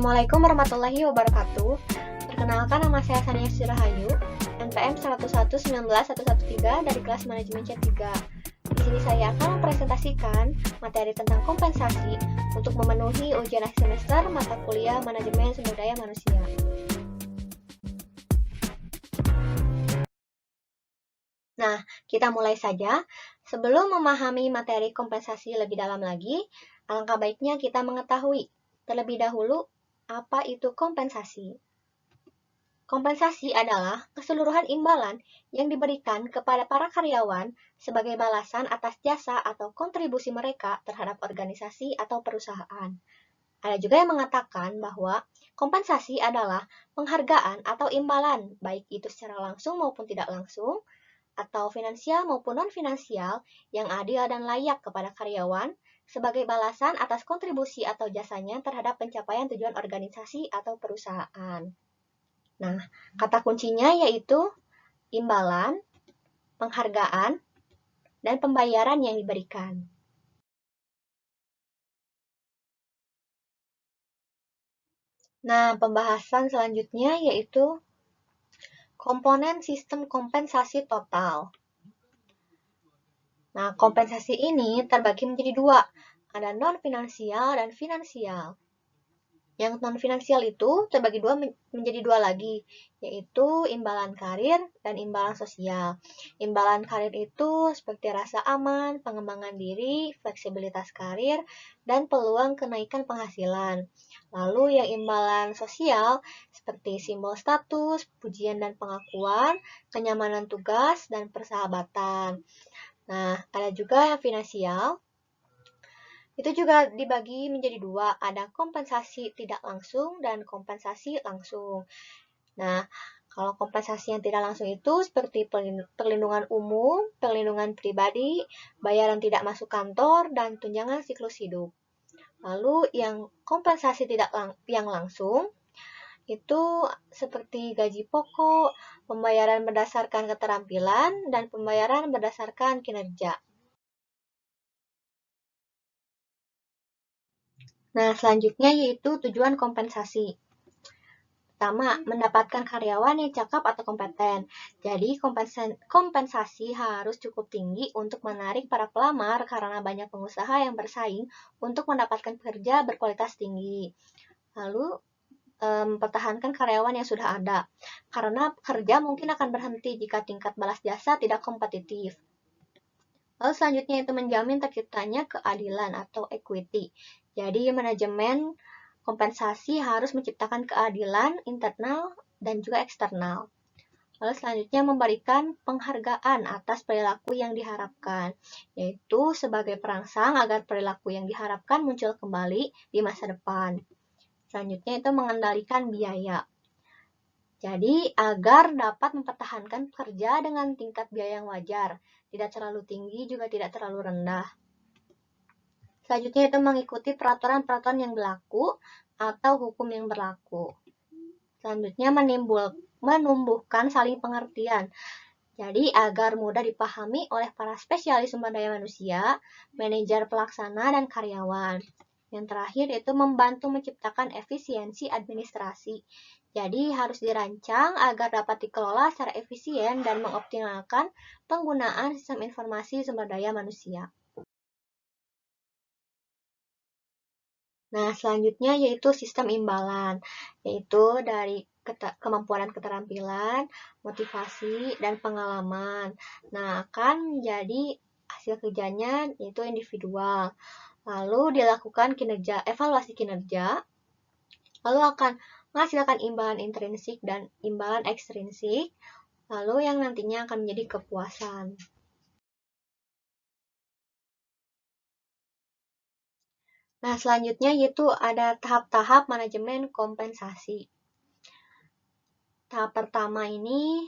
Assalamualaikum warahmatullahi wabarakatuh. Perkenalkan, nama saya Sania Sirahayu, NPM 101-19-113 dari kelas manajemen C3. Di sini saya akan mempresentasikan materi tentang kompensasi untuk memenuhi ujian akhir semester mata kuliah manajemen sumber daya manusia. Nah, kita mulai saja. Sebelum memahami materi kompensasi lebih dalam lagi, alangkah baiknya kita mengetahui terlebih dahulu apa itu kompensasi. Kompensasi adalah keseluruhan imbalan yang diberikan kepada para karyawan sebagai balasan atas jasa atau kontribusi mereka terhadap organisasi atau perusahaan. Ada juga yang mengatakan bahwa kompensasi adalah penghargaan atau imbalan, baik itu secara langsung maupun tidak langsung, atau finansial maupun non-finansial yang adil dan layak kepada karyawan sebagai balasan atas kontribusi atau jasanya terhadap pencapaian tujuan organisasi atau perusahaan. Nah, kata kuncinya yaitu imbalan, penghargaan, dan pembayaran yang diberikan. Nah, pembahasan selanjutnya yaitu komponen sistem kompensasi total. Nah, kompensasi ini terbagi menjadi dua, ada non-finansial dan finansial. Yang non-finansial itu terbagi menjadi dua lagi, yaitu imbalan karir dan imbalan sosial. Imbalan karir itu seperti rasa aman, pengembangan diri, fleksibilitas karir, dan peluang kenaikan penghasilan. Lalu yang imbalan sosial seperti simbol status, pujian dan pengakuan, kenyamanan tugas, dan persahabatan. Nah, ada juga yang finansial. Itu juga dibagi menjadi dua, ada kompensasi tidak langsung dan kompensasi langsung. Nah, kalau kompensasi yang tidak langsung itu seperti perlindungan umum, perlindungan pribadi, bayaran tidak masuk kantor, dan tunjangan siklus hidup. Lalu yang kompensasi yang langsung itu seperti gaji pokok, pembayaran berdasarkan keterampilan, dan pembayaran berdasarkan kinerja. Nah, selanjutnya yaitu tujuan kompensasi. Pertama, mendapatkan karyawan yang cakap atau kompeten. Jadi, kompensasi harus cukup tinggi untuk menarik para pelamar karena banyak pengusaha yang bersaing untuk mendapatkan pekerja berkualitas tinggi. Lalu, mempertahankan karyawan yang sudah ada, karena pekerja mungkin akan berhenti jika tingkat balas jasa tidak kompetitif. Lalu selanjutnya itu menjamin terciptanya keadilan atau equity. Jadi manajemen kompensasi harus menciptakan keadilan internal dan juga eksternal. Lalu selanjutnya memberikan penghargaan atas perilaku yang diharapkan, yaitu sebagai perangsang agar perilaku yang diharapkan muncul kembali di masa depan. Selanjutnya itu mengendalikan biaya. Jadi agar dapat mempertahankan pekerja dengan tingkat biaya yang wajar, tidak terlalu tinggi juga tidak terlalu rendah. Selanjutnya itu mengikuti peraturan-peraturan yang berlaku atau hukum yang berlaku. Selanjutnya menumbuhkan saling pengertian. Jadi agar mudah dipahami oleh para spesialis sumber daya manusia, manajer pelaksana, dan karyawan. Yang terakhir itu membantu menciptakan efisiensi administrasi. Jadi harus dirancang agar dapat dikelola secara efisien dan mengoptimalkan penggunaan sistem informasi sumber daya manusia. Nah, selanjutnya yaitu sistem imbalan, yaitu dari kemampuan dan keterampilan, motivasi, dan pengalaman. Nah, akan menjadi hasil kerjanya yaitu individual. Lalu dilakukan evaluasi kinerja, lalu akan menghasilkan imbalan intrinsik dan imbalan ekstrinsik, lalu yang nantinya akan menjadi kepuasan. Nah, selanjutnya yaitu ada tahap-tahap manajemen kompensasi. Tahap pertama ini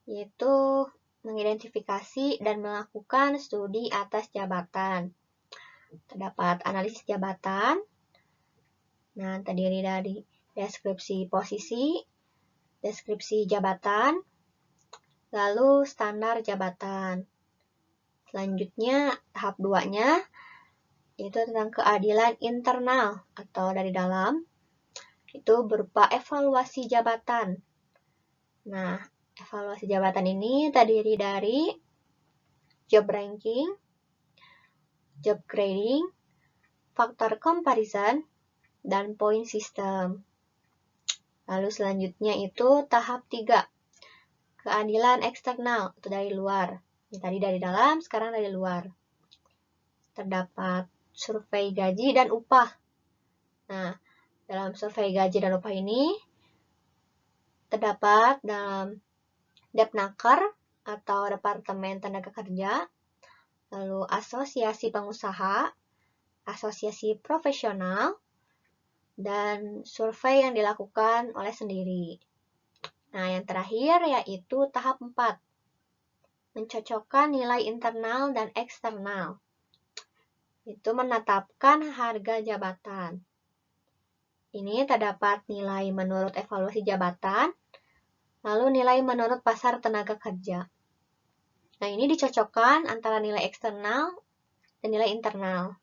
yaitu mengidentifikasi dan melakukan studi atas jabatan. Terdapat analisis jabatan. Nah, terdiri dari deskripsi posisi, deskripsi jabatan, lalu standar jabatan. Selanjutnya, tahap 2-nya yaitu tentang keadilan internal atau dari dalam. Itu berupa evaluasi jabatan. Nah, evaluasi jabatan ini terdiri dari job ranking, job grading, faktor comparison, dan point system. Lalu selanjutnya itu tahap 3, keadilan eksternal atau dari luar. Ini tadi dari dalam, sekarang dari luar. Terdapat survei gaji dan upah. Nah, dalam survei gaji dan upah ini terdapat dalam Depnaker atau Departemen Tenaga Kerja, lalu asosiasi pengusaha, asosiasi profesional, dan survei yang dilakukan oleh sendiri. Nah, yang terakhir yaitu tahap 4, mencocokkan nilai internal dan eksternal. Itu menetapkan harga jabatan. Ini terdapat nilai menurut evaluasi jabatan, lalu nilai menurut pasar tenaga kerja. Nah, ini dicocokkan antara nilai eksternal dan nilai internal.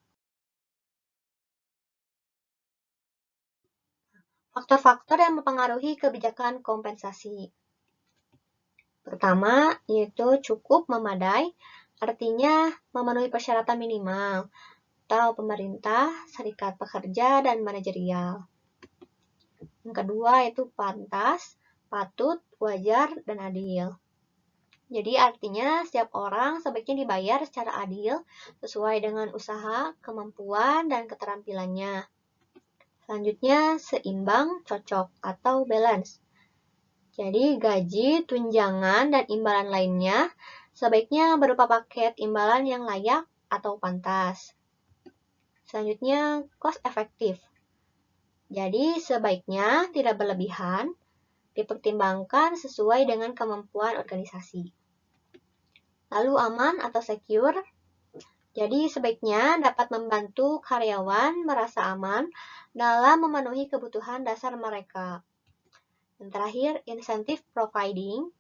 Faktor-faktor yang mempengaruhi kebijakan kompensasi. Pertama, yaitu cukup memadai, artinya memenuhi persyaratan minimal, atau pemerintah, serikat pekerja, dan manajerial. Yang kedua, yaitu pantas, patut, wajar, dan adil. Jadi artinya setiap orang sebaiknya dibayar secara adil, sesuai dengan usaha, kemampuan, dan keterampilannya. Selanjutnya, seimbang, cocok, atau balance. Jadi, gaji, tunjangan, dan imbalan lainnya sebaiknya berupa paket imbalan yang layak atau pantas. Selanjutnya, cost efektif. Jadi, sebaiknya tidak berlebihan, dipertimbangkan sesuai dengan kemampuan organisasi. Lalu, aman atau secure. Jadi, sebaiknya dapat membantu karyawan merasa aman dalam memenuhi kebutuhan dasar mereka. Yang terakhir, incentive providing.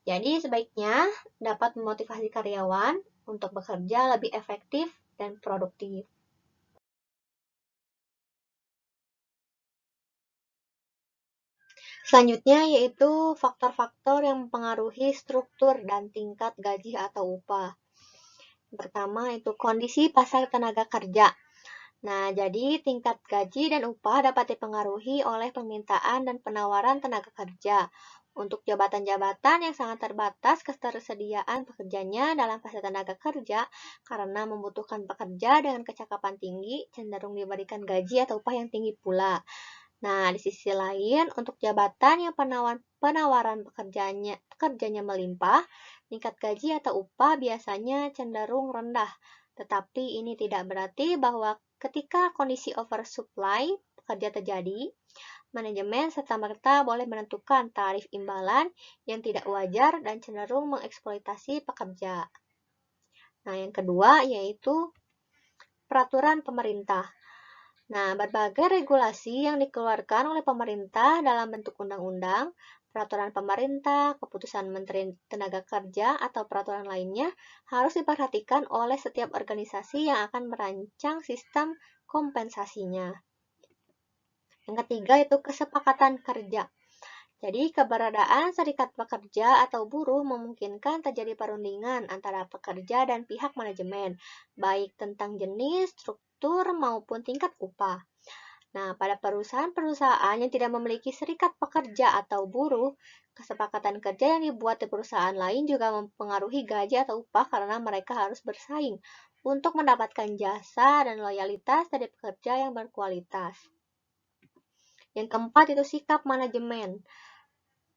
Jadi, sebaiknya dapat memotivasi karyawan untuk bekerja lebih efektif dan produktif. Selanjutnya yaitu faktor-faktor yang mempengaruhi struktur dan tingkat gaji atau upah. Pertama itu kondisi pasar tenaga kerja. Nah, jadi tingkat gaji dan upah dapat dipengaruhi oleh permintaan dan penawaran tenaga kerja. Untuk jabatan-jabatan yang sangat terbatas ketersediaan pekerjanya dalam pasar tenaga kerja karena membutuhkan pekerja dengan kecakapan tinggi cenderung diberikan gaji atau upah yang tinggi pula. Nah, di sisi lain, untuk jabatan yang penawaran pekerjanya melimpah, tingkat gaji atau upah biasanya cenderung rendah. Tetapi ini tidak berarti bahwa ketika kondisi oversupply pekerja terjadi, manajemen serta-merta boleh menentukan tarif imbalan yang tidak wajar dan cenderung mengeksploitasi pekerja. Nah, yang kedua yaitu peraturan pemerintah. Nah, berbagai regulasi yang dikeluarkan oleh pemerintah dalam bentuk undang-undang, peraturan pemerintah, keputusan Menteri Tenaga Kerja, atau peraturan lainnya harus diperhatikan oleh setiap organisasi yang akan merancang sistem kompensasinya. Yang ketiga itu kesepakatan kerja. Jadi, keberadaan serikat pekerja atau buruh memungkinkan terjadi perundingan antara pekerja dan pihak manajemen, baik tentang jenis, struktur, maupun tingkat upah. Nah, pada perusahaan-perusahaan yang tidak memiliki serikat pekerja atau buruh, kesepakatan kerja yang dibuat di perusahaan lain juga mempengaruhi gaji atau upah karena mereka harus bersaing untuk mendapatkan jasa dan loyalitas dari pekerja yang berkualitas. Yang keempat itu sikap manajemen.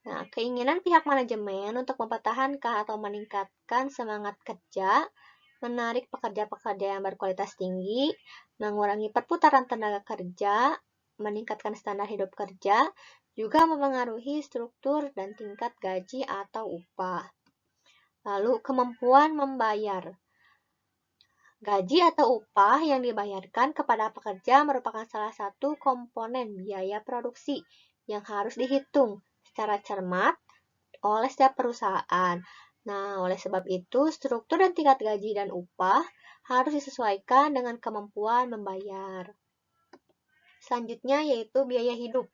Nah, keinginan pihak manajemen untuk mempertahankan atau meningkatkan semangat kerja, menarik pekerja-pekerja yang berkualitas tinggi, mengurangi perputaran tenaga kerja, meningkatkan standar hidup kerja, juga mempengaruhi struktur dan tingkat gaji atau upah. Lalu, kemampuan membayar. Gaji atau upah yang dibayarkan kepada pekerja merupakan salah satu komponen biaya produksi yang harus dihitung secara cermat oleh setiap perusahaan. Nah, oleh sebab itu, struktur dan tingkat gaji dan upah harus disesuaikan dengan kemampuan membayar. Selanjutnya yaitu biaya hidup.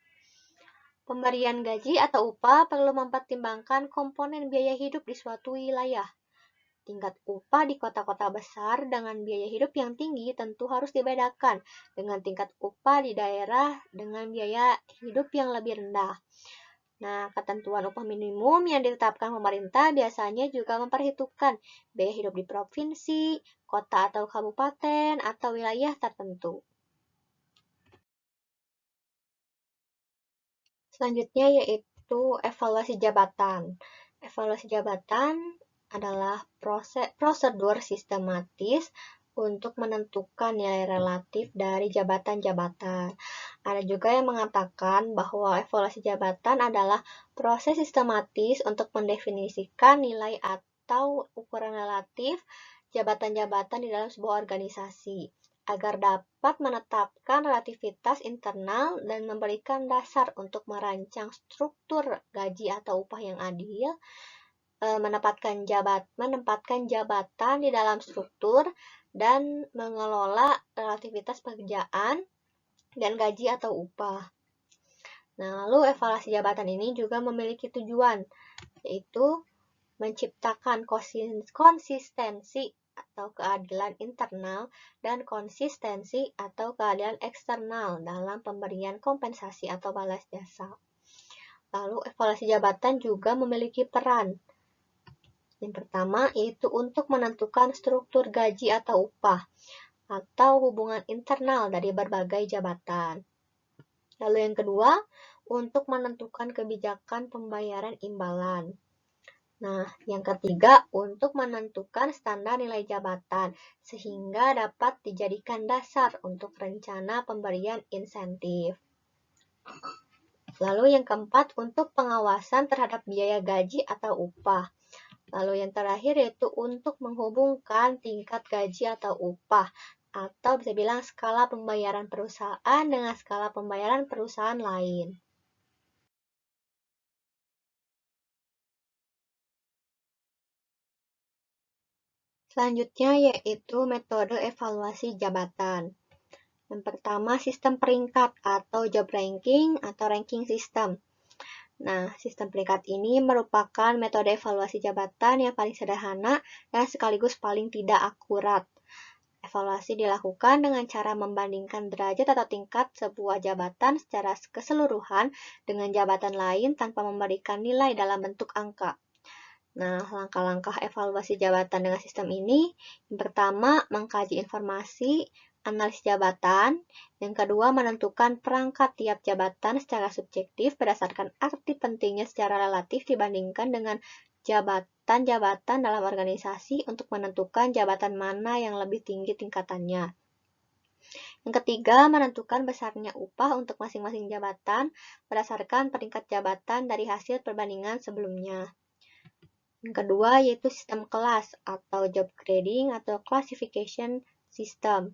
Pemberian gaji atau upah perlu mempertimbangkan komponen biaya hidup di suatu wilayah. Tingkat upah di kota-kota besar dengan biaya hidup yang tinggi tentu harus dibedakan dengan tingkat upah di daerah dengan biaya hidup yang lebih rendah. Nah, ketentuan upah minimum yang ditetapkan pemerintah biasanya juga memperhitungkan biaya hidup di provinsi, kota atau kabupaten, atau wilayah tertentu. Selanjutnya yaitu evaluasi jabatan. Evaluasi jabatan adalah prosedur sistematis untuk menentukan nilai relatif dari jabatan-jabatan. Ada juga yang mengatakan bahwa evaluasi jabatan adalah proses sistematis untuk mendefinisikan nilai atau ukuran relatif jabatan-jabatan di dalam sebuah organisasi, agar dapat menetapkan relativitas internal dan memberikan dasar untuk merancang struktur gaji atau upah yang adil, menempatkan jabatan di dalam struktur, dan mengelola relativitas pekerjaan dan gaji atau upah. Nah, lalu evaluasi jabatan ini juga memiliki tujuan, yaitu menciptakan konsistensi atau keadilan internal dan konsistensi atau keadilan eksternal dalam pemberian kompensasi atau balas jasa. Lalu evaluasi jabatan juga memiliki peran. Yang pertama yaitu untuk menentukan struktur gaji atau upah atau hubungan internal dari berbagai jabatan. Lalu yang kedua, untuk menentukan kebijakan pembayaran imbalan. Nah, yang ketiga, untuk menentukan standar nilai jabatan, sehingga dapat dijadikan dasar untuk rencana pemberian insentif. Lalu yang keempat, untuk pengawasan terhadap biaya gaji atau upah. Lalu yang terakhir yaitu untuk menghubungkan tingkat gaji atau upah, atau bisa bilang skala pembayaran perusahaan dengan skala pembayaran perusahaan lain. Selanjutnya yaitu metode evaluasi jabatan. Yang pertama, sistem peringkat atau job ranking atau ranking system. Nah, sistem peringkat ini merupakan metode evaluasi jabatan yang paling sederhana dan sekaligus paling tidak akurat. Evaluasi dilakukan dengan cara membandingkan derajat atau tingkat sebuah jabatan secara keseluruhan dengan jabatan lain tanpa memberikan nilai dalam bentuk angka. Nah, langkah-langkah evaluasi jabatan dengan sistem ini, yang pertama, mengkaji informasi, analis jabatan, yang kedua, menentukan perangkat tiap jabatan secara subjektif berdasarkan arti pentingnya secara relatif dibandingkan dengan jabatan-jabatan dalam organisasi untuk menentukan jabatan mana yang lebih tinggi tingkatannya. Yang ketiga, menentukan besarnya upah untuk masing-masing jabatan berdasarkan peringkat jabatan dari hasil perbandingan sebelumnya. Yang kedua yaitu sistem kelas atau job grading atau classification system.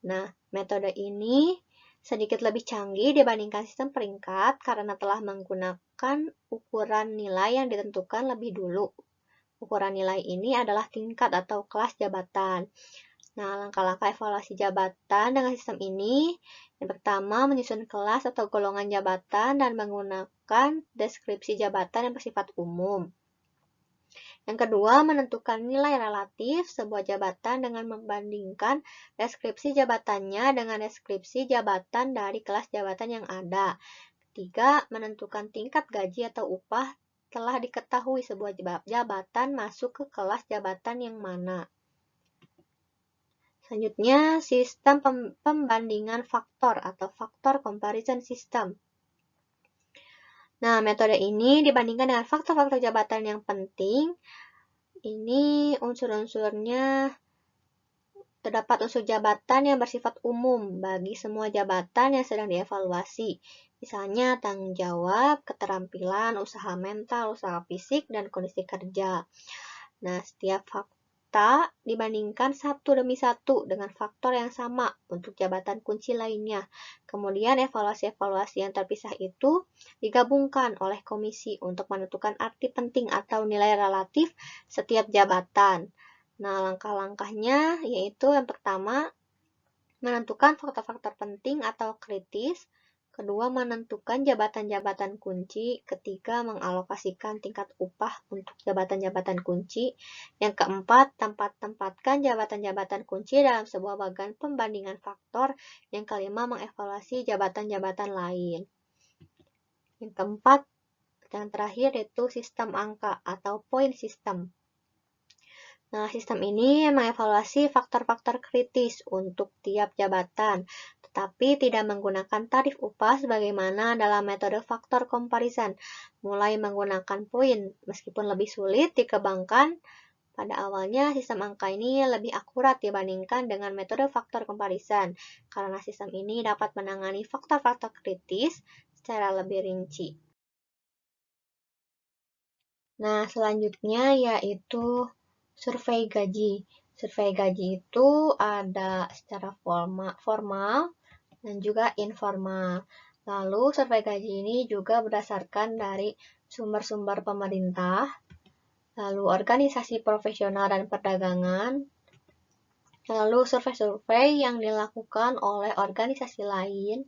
Nah, metode ini sedikit lebih canggih dibandingkan sistem peringkat karena telah menggunakan ukuran nilai yang ditentukan lebih dulu. Ukuran nilai ini adalah tingkat atau kelas jabatan. Nah, langkah-langkah evaluasi jabatan dengan sistem ini, yang pertama menyusun kelas atau golongan jabatan dan menggunakan deskripsi jabatan yang bersifat umum. Yang kedua, menentukan nilai relatif sebuah jabatan dengan membandingkan deskripsi jabatannya dengan deskripsi jabatan dari kelas jabatan yang ada. Ketiga, menentukan tingkat gaji atau upah telah diketahui sebuah jabatan masuk ke kelas jabatan yang mana. Selanjutnya, sistem pembandingan faktor atau factor comparison system. Nah, metode ini dibandingkan dengan faktor-faktor jabatan yang penting. Ini unsur-unsurnya terdapat unsur jabatan yang bersifat umum bagi semua jabatan yang sedang dievaluasi. Misalnya tanggung jawab, keterampilan, usaha mental, usaha fisik, dan kondisi kerja. Nah, setiap fakta dibandingkan satu demi satu dengan faktor yang sama untuk jabatan kunci lainnya. Kemudian evaluasi-evaluasi yang terpisah itu digabungkan oleh komisi untuk menentukan arti penting atau nilai relatif setiap jabatan. Nah, langkah-langkahnya yaitu yang pertama, menentukan faktor-faktor penting atau kritis. Kedua, menentukan jabatan-jabatan kunci. Ketiga, mengalokasikan tingkat upah untuk jabatan-jabatan kunci. Yang keempat, tempatkan jabatan-jabatan kunci dalam sebuah bagan pembandingan faktor. Yang kelima, mengevaluasi jabatan-jabatan lain. Yang keempat dan terakhir yaitu sistem angka atau point system. Nah, sistem ini mengevaluasi faktor-faktor kritis untuk tiap jabatan, tetapi tidak menggunakan tarif upah sebagaimana dalam metode faktor comparison, mulai menggunakan poin. Meskipun lebih sulit dikembangkan, pada awalnya sistem angka ini lebih akurat dibandingkan dengan metode faktor comparison, karena sistem ini dapat menangani faktor-faktor kritis secara lebih rinci. Nah, selanjutnya yaitu survei gaji. Survei gaji itu ada secara formal dan juga informal. Lalu survei gaji ini juga berdasarkan dari sumber-sumber pemerintah, lalu organisasi profesional dan perdagangan, lalu survei-survei yang dilakukan oleh organisasi lain.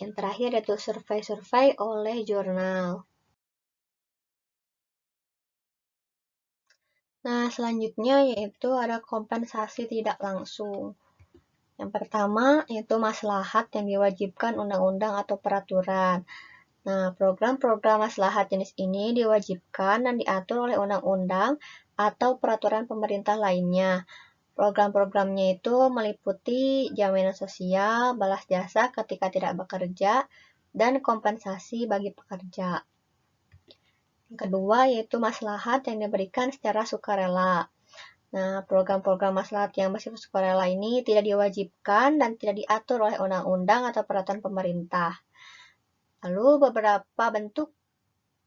Yang terakhir yaitu survei-survei oleh jurnal. Nah, selanjutnya yaitu ada kompensasi tidak langsung. Yang pertama yaitu maslahat yang diwajibkan undang-undang atau peraturan. Nah, program-program maslahat jenis ini diwajibkan dan diatur oleh undang-undang atau peraturan pemerintah lainnya. Program-programnya itu meliputi jaminan sosial, balas jasa ketika tidak bekerja, dan kompensasi bagi pekerja. Yang kedua yaitu maslahat yang diberikan secara sukarela. Nah, program-program maslahat yang bersifat sukarela ini tidak diwajibkan dan tidak diatur oleh undang-undang atau peraturan pemerintah. Lalu beberapa bentuk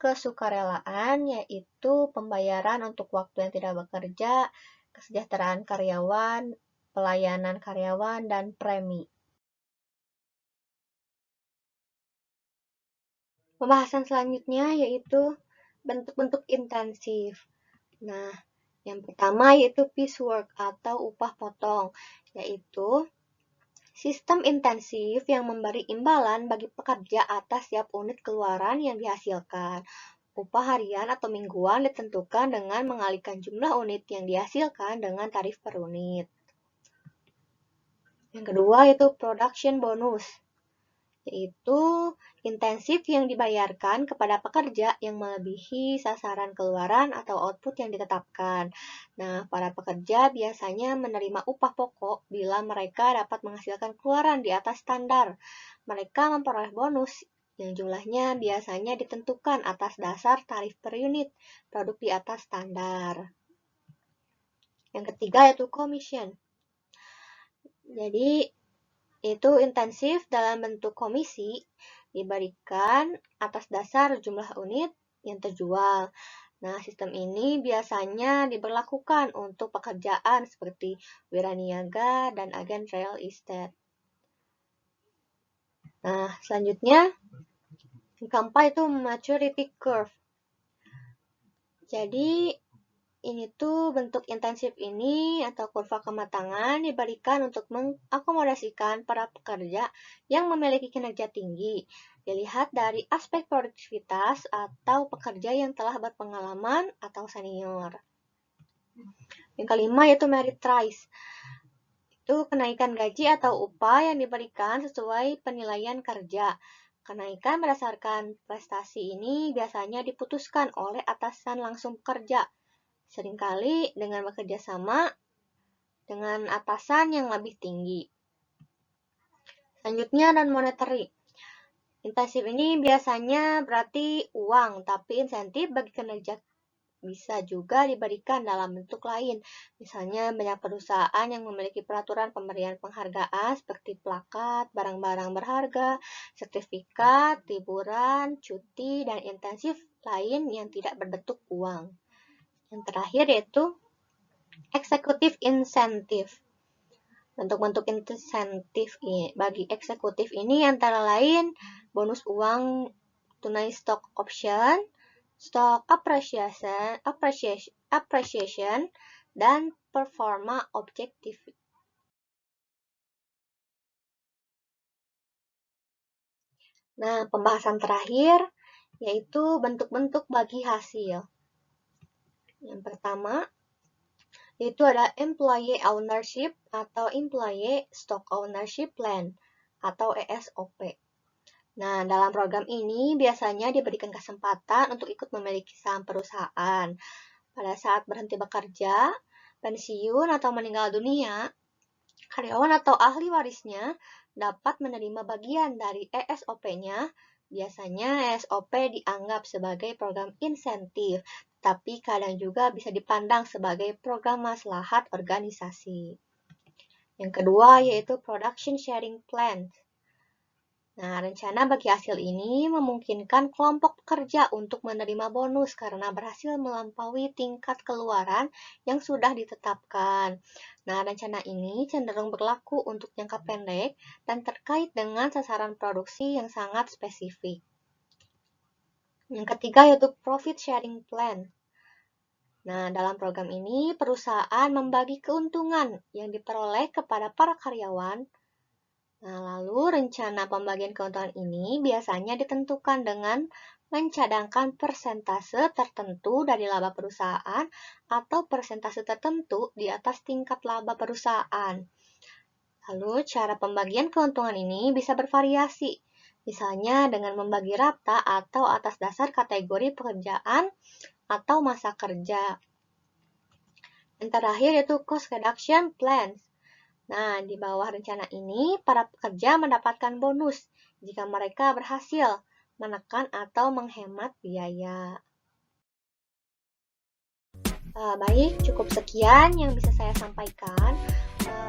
kesukarelaan yaitu pembayaran untuk waktu yang tidak bekerja, kesejahteraan karyawan, pelayanan karyawan, dan premi. Pembahasan selanjutnya yaitu bentuk-bentuk intensif. Nah, yang pertama yaitu piecework atau upah potong, yaitu sistem intensif yang memberi imbalan bagi pekerja atas setiap unit keluaran yang dihasilkan. Upah harian atau mingguan ditentukan dengan mengalihkan jumlah unit yang dihasilkan dengan tarif per unit. Yang kedua yaitu production bonus, yaitu intensif yang dibayarkan kepada pekerja yang melebihi sasaran keluaran atau output yang ditetapkan. Nah, para pekerja biasanya menerima upah pokok bila mereka dapat menghasilkan keluaran di atas standar. Mereka memperoleh bonus yang jumlahnya biasanya ditentukan atas dasar tarif per unit produk di atas standar. Yang ketiga yaitu commission. Jadi, itu intensif dalam bentuk komisi diberikan atas dasar jumlah unit yang terjual. Nah, sistem ini biasanya diberlakukan untuk pekerjaan seperti wiraniaga dan agen real estate. Nah, selanjutnya yang keempat itu maturity curve. Jadi, ini tuh bentuk intensif ini atau kurva kematangan diberikan untuk mengakomodasikan para pekerja yang memiliki kinerja tinggi. Dilihat dari aspek produktivitas atau pekerja yang telah berpengalaman atau senior. Yang kelima yaitu merit rise. Itu kenaikan gaji atau upah yang diberikan sesuai penilaian kerja. Kenaikan berdasarkan prestasi ini biasanya diputuskan oleh atasan langsung pekerja. Seringkali dengan bekerja sama dengan atasan yang lebih tinggi. Selanjutnya dan monetary. Intensif ini biasanya berarti uang, tapi insentif bagi kinerja bisa juga diberikan dalam bentuk lain. Misalnya banyak perusahaan yang memiliki peraturan pemberian penghargaan seperti plakat, barang-barang berharga, sertifikat, liburan, cuti, dan intensif lain yang tidak berbentuk uang. Yang terakhir yaitu eksekutif insentif. Bentuk-bentuk insentif bagi eksekutif ini antara lain bonus uang tunai stock option, stock appreciation, dan performa objektif. Nah, pembahasan terakhir yaitu bentuk-bentuk bagi hasil. Yang pertama, yaitu ada Employee Ownership atau Employee Stock Ownership Plan atau ESOP. Nah, dalam program ini biasanya diberikan kesempatan untuk ikut memiliki saham perusahaan. Pada saat berhenti bekerja, pensiun, atau meninggal dunia, karyawan atau ahli warisnya dapat menerima bagian dari ESOP-nya. Biasanya ESOP dianggap sebagai program insentif, tapi kadang juga bisa dipandang sebagai program maslahat organisasi. Yang kedua yaitu Production Sharing Plan. Nah, rencana bagi hasil ini memungkinkan kelompok pekerja untuk menerima bonus karena berhasil melampaui tingkat keluaran yang sudah ditetapkan. Nah, rencana ini cenderung berlaku untuk jangka pendek dan terkait dengan sasaran produksi yang sangat spesifik. Yang ketiga yaitu Profit Sharing Plan. Nah, dalam program ini, perusahaan membagi keuntungan yang diperoleh kepada para karyawan. Nah, lalu rencana pembagian keuntungan ini biasanya ditentukan dengan mencadangkan persentase tertentu dari laba perusahaan atau persentase tertentu di atas tingkat laba perusahaan. Lalu, cara pembagian keuntungan ini bisa bervariasi, misalnya dengan membagi rata atau atas dasar kategori pekerjaan atau masa kerja. Yang terakhir yaitu Cost Reduction Plans. Nah, di bawah rencana ini, para pekerja mendapatkan bonus jika mereka berhasil menekan atau menghemat biaya. Baik, cukup sekian yang bisa saya sampaikan.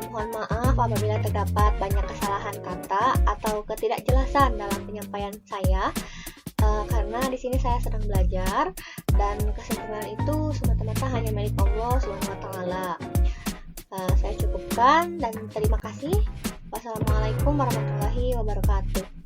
Mohon maaf apabila terdapat banyak kesalahan kata atau ketidakjelasan dalam penyampaian saya, karena di sini saya sedang belajar dan kesempurnaan itu semata-mata hanya milik Allah Subhanahu wa Ta'ala. Saya cukupkan dan terima kasih. Wassalamualaikum warahmatullahi wabarakatuh.